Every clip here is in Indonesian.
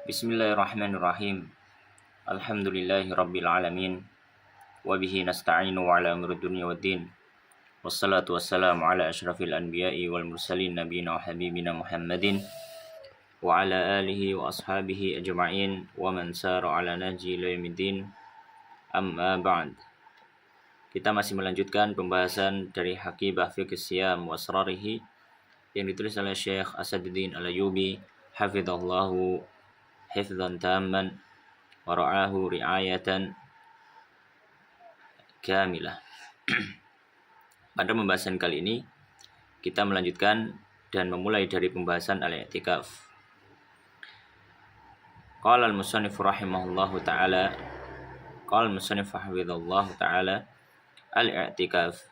Bismillahirrahmanirrahim. Alhamdulillahi rabbil alamin. Wa bihi nasta'inu ala umuri dunya waddin. Wassalatu wassalamu ala asyrafil anbiya'i wal mursalin nabiyina wa habibina Muhammadin wa ala alihi wa ashabihi ajma'in wa man sara ala nahji ila yaumiddin. Amma ba'd. Kita masih melanjutkan pembahasan dari Haqibah Fiqh Siyam wa Asrarihi yang ditulis oleh Syekh Asaduddin Al-Ayyubi hafizallahu hifdzan tamman wa ra'ahu ri'ayatan kamilah. Pada pembahasan kali ini kita melanjutkan dan memulai dari pembahasan al-i'tikaf. Qala al-musannif rahimahullahu ta'ala, qala al-musannif hafizallahu ta'ala, al-i'tikaf,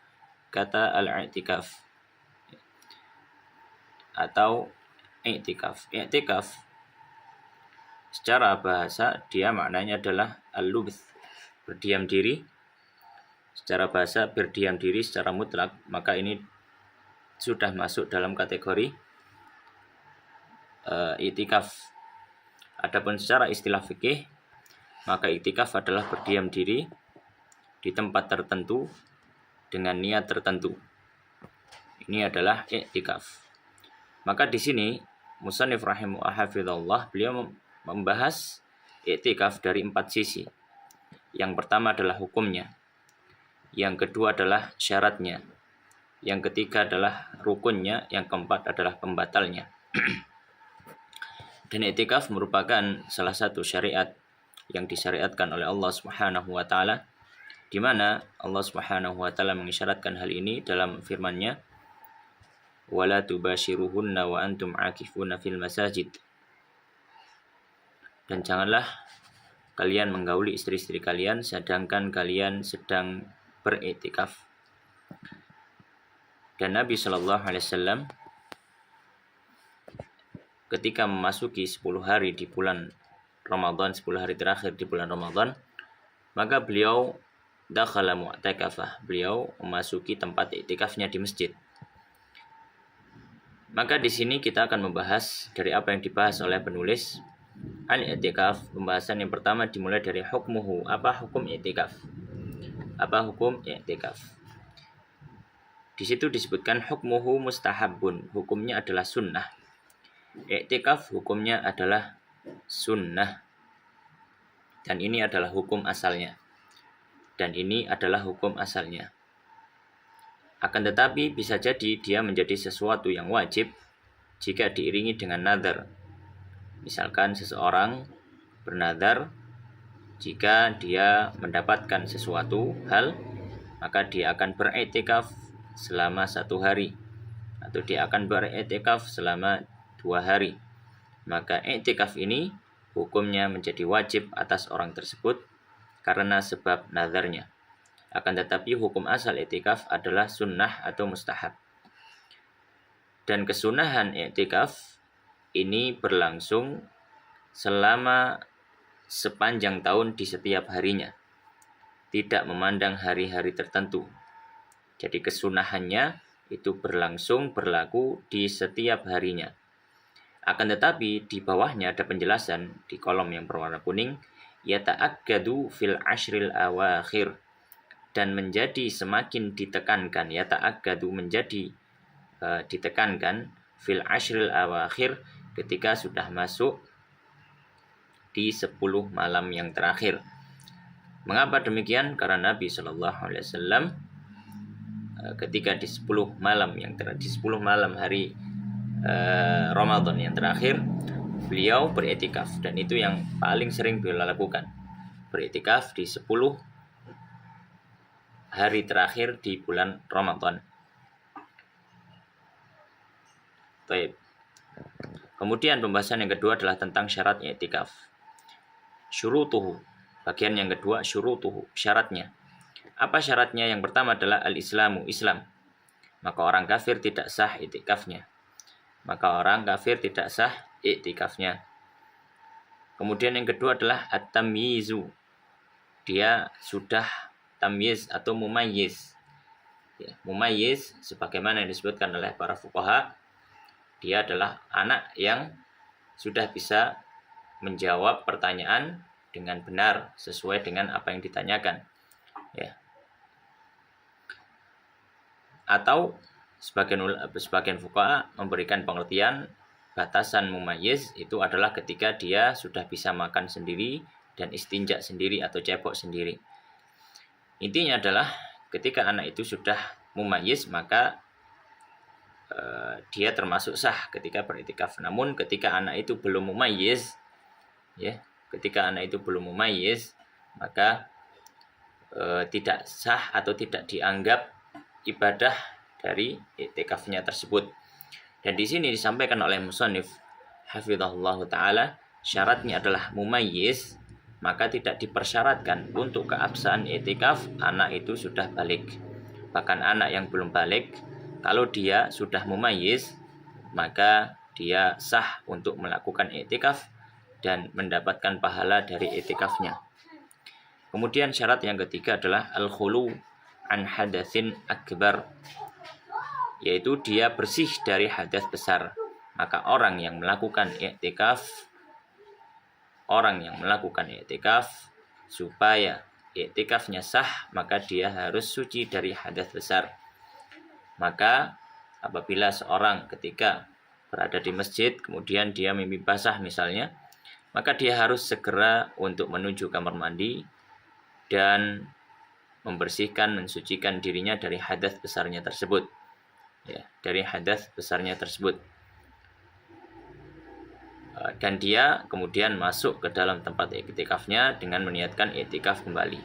kata al-i'tikaf atau i'tikaf. I'tikaf secara bahasa dia maknanya adalah al-lubth, berdiam diri. Secara bahasa berdiam diri secara mutlak, maka ini sudah masuk dalam kategori i'tikaf. Adapun secara istilah fikih, maka i'tikaf adalah berdiam diri di tempat tertentu dengan niat tertentu. Ini adalah i'tikaf. Maka di sini musannif rahimahullah beliau membahas i'tikaf dari 4 sisi. Yang pertama adalah hukumnya, yang kedua adalah syaratnya, yang ketiga adalah rukunnya, yang keempat adalah pembatalnya. Dan i'tikaf merupakan salah satu syariat yang disyariatkan oleh Allah Subhanahu wa taala, di mana Allah Subhanahu wa taala mengisyaratkan hal ini dalam firman-Nya, wala tubashiruhunna wa antum akifuna fil masajid. Dan janganlah kalian menggauli istri-istri kalian sedangkan kalian sedang beriktikaf. Dan Nabi Shallallahu Alaihi Wasallam ketika memasuki 10 hari di bulan Ramadan, 10 hari terakhir di bulan Ramadan, maka beliau dakhala mu'takafah, beliau memasuki tempat iktikafnya di masjid. Maka di sini kita akan membahas dari apa yang dibahas oleh penulis al-i'tikaf. Pembahasan yang pertama dimulai dari hukmuhu. Apa hukum i'tikaf? Apa hukum i'tikaf? Di situ disebutkan hukmuhu mustahabun. Hukumnya adalah sunnah. I'tikaf hukumnya adalah sunnah. Dan ini adalah hukum asalnya. Dan ini adalah hukum asalnya. Akan tetapi bisa jadi dia menjadi sesuatu yang wajib jika diiringi dengan nadar. Misalkan seseorang bernadar, jika dia mendapatkan sesuatu hal, maka dia akan beriktikaf selama 1 hari, atau dia akan beriktikaf selama 2 hari. Maka iktikaf ini hukumnya menjadi wajib atas orang tersebut karena sebab nadarnya. Akan tetapi hukum asal iktikaf adalah sunnah atau mustahab. Dan kesunahan iktikaf ini berlangsung selama sepanjang tahun di setiap harinya, tidak memandang hari-hari tertentu. Jadi kesunahannya itu berlaku di setiap harinya. Akan tetapi di bawahnya ada penjelasan di kolom yang berwarna kuning, yata'akkadu fil ashril awakhir, dan menjadi semakin ditekankan, yata'akkadu menjadi ditekankan fil ashril awakhir, ketika sudah masuk di 10 malam yang terakhir. Mengapa demikian? Karena Nabi Shallallahu Alaihi Wasallam ketika di 10 malam hari Ramadan yang terakhir, beliau beriktikaf, dan itu yang paling sering beliau lakukan, beriktikaf di 10 hari terakhir di bulan Ramadan. Baik. Kemudian pembahasan yang kedua adalah tentang syarat i'tikaf. Syurutuhu. Bagian yang kedua, syurutuhu, syaratnya. Apa syaratnya? Yang pertama adalah al-islamu, Islam. Maka orang kafir tidak sah i'tikafnya. Kemudian yang kedua adalah at-tamyizu. Dia sudah tamyiz atau mumayyiz. Ya, mumayyiz sebagaimana yang disebutkan oleh para fuqaha, dia adalah anak yang sudah bisa menjawab pertanyaan dengan benar sesuai dengan apa yang ditanyakan, ya. Atau sebagian fuqaha memberikan pengertian batasan mumayyiz itu adalah ketika dia sudah bisa makan sendiri dan istinja sendiri atau cebok sendiri. Intinya adalah ketika anak itu sudah mumayyiz maka dia termasuk sah ketika beriktikaf. Namun ketika anak itu belum mumayyiz, ya, ketika anak itu belum mumayyiz maka tidak sah atau tidak dianggap ibadah dari iktikafnya tersebut. Dan di sini disampaikan oleh musannif hafizahullah taala, syaratnya adalah mumayyiz, maka tidak dipersyaratkan untuk keabsahan iktikaf anak itu sudah balik. Bahkan anak yang belum balik, kalau dia sudah mumayyiz, maka dia sah untuk melakukan iktikaf dan mendapatkan pahala dari iktikafnya. Kemudian syarat yang ketiga adalah al-khulu an hadatsin akbar, yaitu dia bersih dari hadas besar. Maka orang yang melakukan iktikaf supaya iktikafnya sah, maka dia harus suci dari hadas besar. Maka apabila seorang ketika berada di masjid kemudian dia mimpi basah misalnya, maka dia harus segera untuk menuju kamar mandi dan membersihkan, mensucikan dirinya dari hadas besarnya tersebut, ya, dari hadas besarnya tersebut. Dan dia kemudian masuk ke dalam tempat iktikafnya dengan meniatkan iktikaf kembali.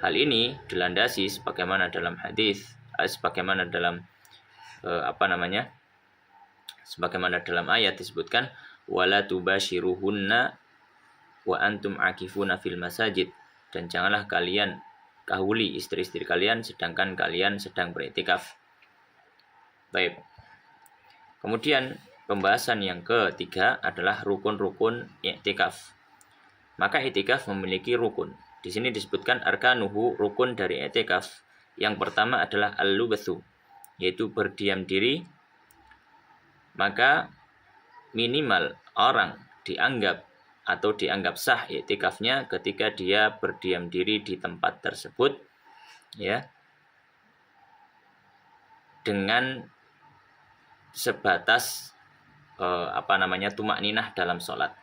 Hal ini dilandasi sebagaimana dalam hadis, sebagaimana dalam sebagaimana dalam ayat disebutkan wala tubashiruhunna wa antum akifuna fil masajid, dan janganlah kalian kahuli istri-istri kalian sedangkan kalian sedang beriktikaf. Baik. Kemudian pembahasan yang ketiga adalah rukun-rukun iktikaf. Maka iktikaf memiliki rukun. Di sini disebutkan arkanuhu, rukun dari iktikaf. Yang pertama adalah al-lubathu, yaitu berdiam diri. Maka minimal orang dianggap sah iktikafnya ketika dia berdiam diri di tempat tersebut, ya, dengan sebatas tumakninah dalam sholat.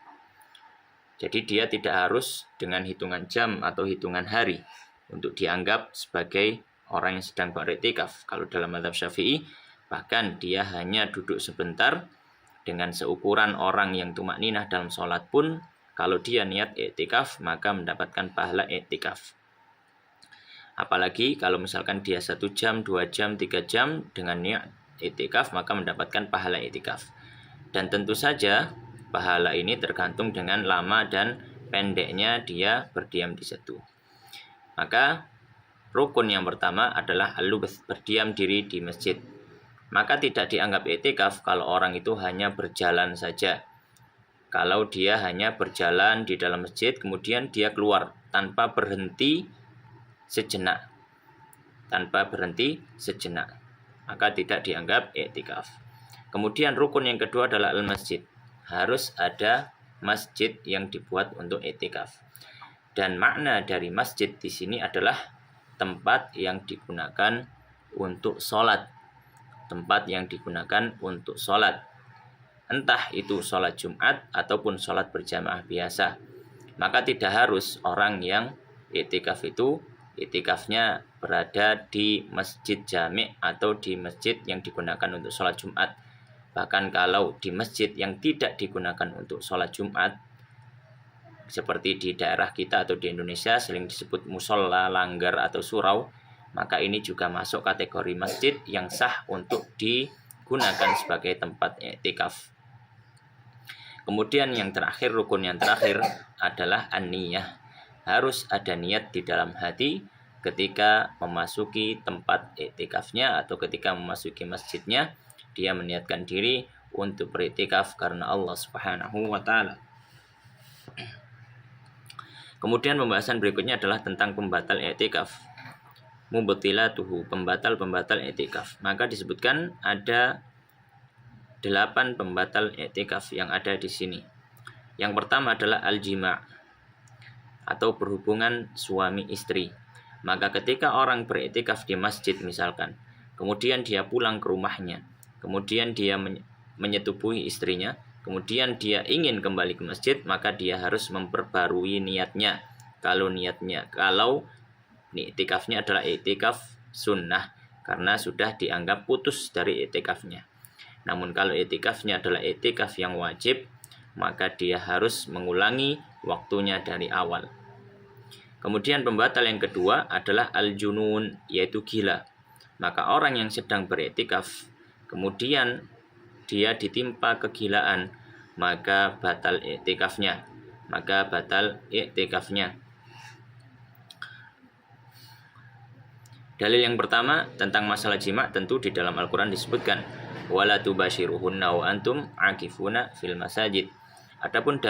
Jadi dia tidak harus dengan hitungan jam atau hitungan hari untuk dianggap sebagai orang yang sedang beriktikaf. Kalau dalam mazhab Syafi'i, bahkan dia hanya duduk sebentar dengan seukuran orang yang tumakninah dalam sholat pun, kalau dia niat iktikaf maka mendapatkan pahala iktikaf. Apalagi kalau misalkan dia 1 jam, 2 jam, 3 jam dengan niat iktikaf maka mendapatkan pahala iktikaf. Dan tentu saja pahala ini tergantung dengan lama dan pendeknya dia berdiam di situ. Maka rukun yang pertama adalah al-lubath, berdiam diri di masjid. Maka tidak dianggap iktikaf kalau orang itu hanya berjalan saja. Kalau dia hanya berjalan di dalam masjid kemudian dia keluar tanpa berhenti sejenak, maka tidak dianggap iktikaf. Kemudian rukun yang kedua adalah al-masjid. Harus ada masjid yang dibuat untuk iktikaf. Dan makna dari masjid di sini adalah tempat yang digunakan untuk sholat. Entah itu sholat Jumat ataupun sholat berjamaah biasa. Maka tidak harus orang yang iktikaf itu iktikafnya berada di masjid jami' atau di masjid yang digunakan untuk sholat Jumat. Bahkan kalau di masjid yang tidak digunakan untuk sholat Jumat, seperti di daerah kita atau di Indonesia sering disebut musola, langgar atau surau, maka ini juga masuk kategori masjid yang sah untuk digunakan sebagai tempat iktikaf. Kemudian yang terakhir, rukun yang terakhir adalah an-niyah. Harus ada niat di dalam hati ketika memasuki tempat iktikafnya atau ketika memasuki masjidnya, dia meniatkan diri untuk beriktikaf karena Allah Subhanahu wa taala. Kemudian pembahasan berikutnya adalah tentang pembatal iktikaf. Mubtilatuhu, pembatal iktikaf. Maka disebutkan ada 8 pembatal iktikaf yang ada di sini. Yang pertama adalah al-jima' atau berhubungan suami istri. Maka ketika orang beriktikaf di masjid misalkan, kemudian dia pulang ke rumahnya, kemudian dia menyetubuhi istrinya, kemudian dia ingin kembali ke masjid, maka dia harus memperbarui niatnya. Kalau iktikafnya adalah iktikaf sunnah, karena sudah dianggap putus dari iktikafnya. Namun kalau iktikafnya adalah iktikaf yang wajib, maka dia harus mengulangi waktunya dari awal. Kemudian pembatal yang kedua adalah al-junun, yaitu gila. Maka orang yang sedang beriktikaf, kemudian dia ditimpa kegilaan, maka batal iktikafnya. Dalil yang pertama tentang masalah jima' tentu di dalam Al-Quran disebutkan wala tubashiruhunna wa antum akifuna fil masajid. Adapun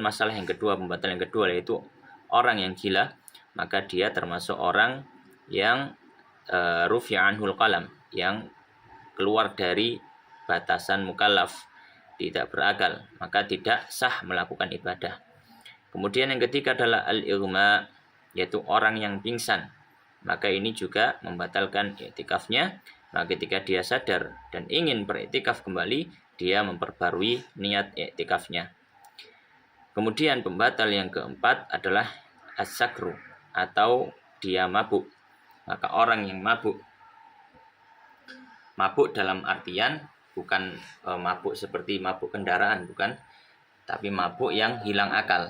masalah yang kedua, pembatal yang kedua, yaitu orang yang gila, maka dia termasuk orang yang rufi'a anhul qalam, yang keluar dari batasan mukallaf, tidak berakal, maka tidak sah melakukan ibadah. Kemudian yang ketiga adalah al-ighma, yaitu orang yang pingsan, maka ini juga membatalkan iktikafnya. Maka ketika dia sadar dan ingin beriktikaf kembali, dia memperbarui niat iktikafnya. Kemudian pembatal yang keempat adalah as-sakru, atau dia mabuk. Maka orang yang mabuk dalam artian bukan mabuk seperti mabuk kendaraan, bukan, tapi mabuk yang hilang akal,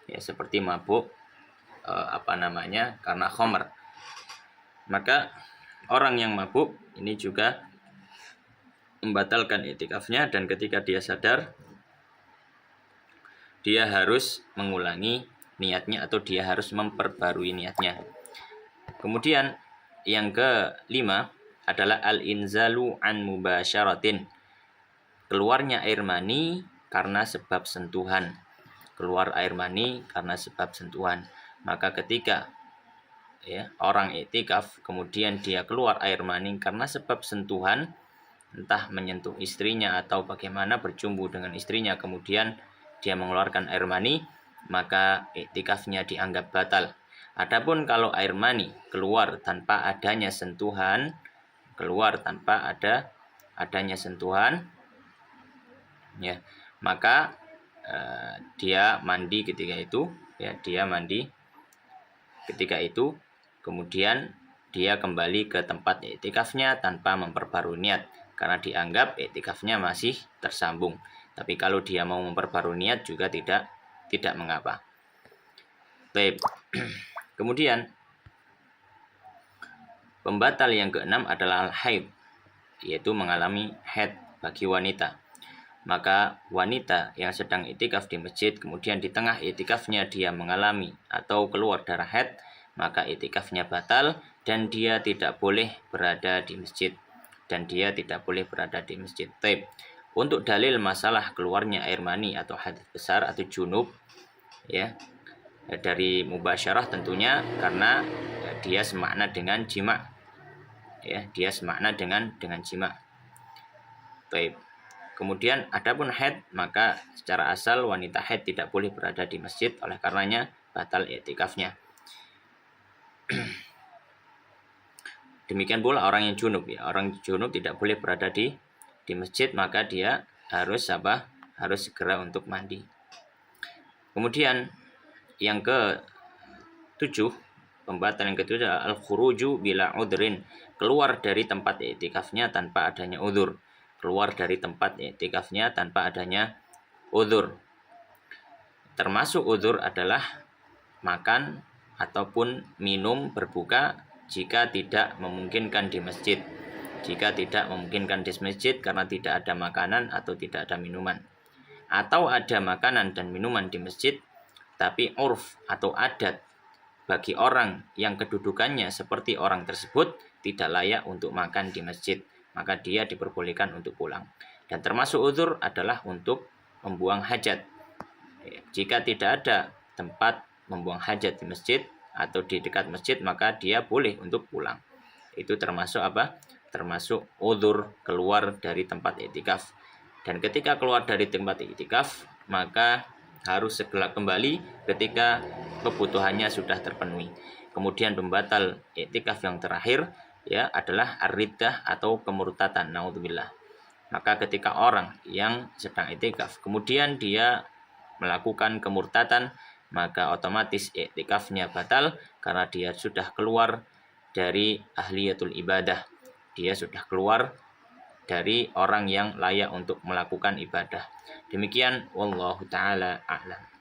ya, seperti mabuk karena khamr. Maka orang yang mabuk ini juga membatalkan iktikafnya, dan ketika dia sadar, dia harus mengulangi niatnya atau dia harus memperbarui niatnya. Kemudian yang kelima adalah al-inzalu an mubasyaratin, keluarnya air mani karena sebab sentuhan. Maka ketika orang iktikaf kemudian dia keluar air mani karena sebab sentuhan, entah menyentuh istrinya atau bagaimana, bercumbu dengan istrinya, kemudian dia mengeluarkan air mani, maka iktikafnya dianggap batal. Adapun kalau air mani keluar tanpa adanya sentuhan, ya, maka dia mandi ketika itu, kemudian dia kembali ke tempat iktikafnya tanpa memperbarui niat, karena dianggap iktikafnya masih tersambung. Tapi kalau dia mau memperbarui niat juga tidak mengapa. Baik. Kemudian pembatal yang keenam adalah al-haid, yaitu mengalami haid bagi wanita. Maka wanita yang sedang iktikaf di masjid, kemudian di tengah iktikafnya dia mengalami atau keluar darah haid, maka iktikafnya batal dan dia tidak boleh berada di masjid. Baik. Untuk dalil masalah keluarnya air mani atau haid besar atau junub, ya, dari mubasyarah tentunya, karena dia semakna dengan jima', ya, dengan jima'. Baik. Kemudian adapun haid, maka secara asal wanita haid tidak boleh berada di masjid, oleh karenanya batal iktikafnya. Demikian pula orang yang junub, ya, orang junub tidak boleh berada di masjid, maka dia harus segera untuk mandi. Kemudian yang ke-7, pembatal yang ke-7 adalah al-khuruju bila udhrin, keluar dari tempat iktikafnya tanpa adanya udzur. Termasuk udzur adalah makan ataupun minum berbuka jika tidak memungkinkan di masjid. Karena tidak ada makanan atau tidak ada minuman. Atau ada makanan dan minuman di masjid, tapi urf atau adat bagi orang yang kedudukannya seperti orang tersebut tidak layak untuk makan di masjid, maka dia diperbolehkan untuk pulang. Dan termasuk udzur adalah untuk membuang hajat. Jika tidak ada tempat membuang hajat di masjid atau di dekat masjid, maka dia boleh untuk pulang. Itu termasuk udzur keluar dari tempat iktikaf. Dan ketika keluar dari tempat iktikaf, maka harus segera kembali ketika kebutuhannya sudah terpenuhi. Kemudian pembatal iktikaf yang terakhir ya adalah ar-riddah atau kemurtatan, naudzubillah. Maka ketika orang yang sedang iktikaf kemudian dia melakukan kemurtatan, maka otomatis iktikafnya batal karena dia sudah keluar dari ahliyatul ibadah. Dia sudah keluar dari orang yang layak untuk melakukan ibadah. Demikian wallahu taala a'lam.